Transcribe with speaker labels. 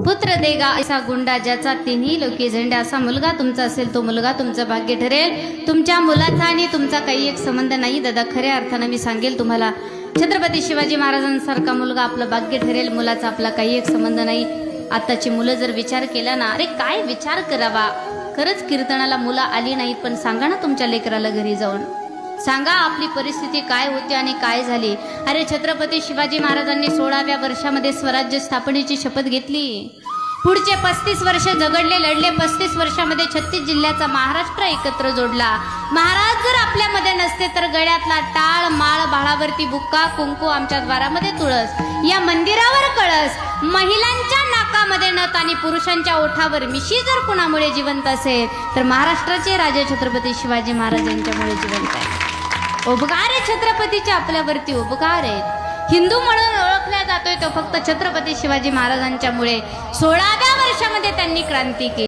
Speaker 1: पुत्र देगा ऐसा गुंडा ज्याचा तिन्ही लोकी झेंडा, असा मुलगा तुमचा असेल तो मुलगा तुमचं भाग्य ठरेल। तुमच्या मुलाचा आणि तुमचा काही एक संबंध नाही दादा, खऱ्या अर्थानं मी सांगेल तुम्हाला, छत्रपती शिवाजी महाराजांसारखा मुलगा आपलं भाग्य ठरेल, मुलाचा आपला काही एक संबंध नाही। आताची मुलं जर विचार केला ना, अरे काय विचार करावा, खरंच कीर्तनाला मुलं आली नाहीत, पण सांगा ना तुमच्या लेकराला घरी जाऊन, सांगा आपली परिस्थिती काय होती आणि काय झाली। अरे छत्रपती शिवाजी महाराजांनी 16व्या वर्षामध्ये स्वराज्य स्थापनेची शपथ घेतली, पुढचे 35 वर्ष झगडले लढले, 35 वर्षामध्ये 36 जिल्ह्याचा महाराष्ट्र एकत्र जोडला। महाराज जर आपल्यामध्ये नसते तर गळ्यातला टाळ माळ, बाळावरती बुक्का कुंकू, आमच्या द्वारामध्ये तुळस, या मंदिरावर कळस, महिलांच्या नाकामध्ये नथ आणि पुरुषांच्या ओठावर मिशी जर कुणामुळे जिवंत असेल तर महाराष्ट्राचे राजे छत्रपती शिवाजी महाराजांच्यामुळे जिवंत आहे। उपकार आहे छत्रपतीचे आपल्यावरती, उपकार आहेत। हिंदू म्हणून ओळखला जातोय तो फक्त छत्रपती शिवाजी महाराजांच्यामुळे। 16व्या वर्षामध्ये त्यांनी क्रांती केली।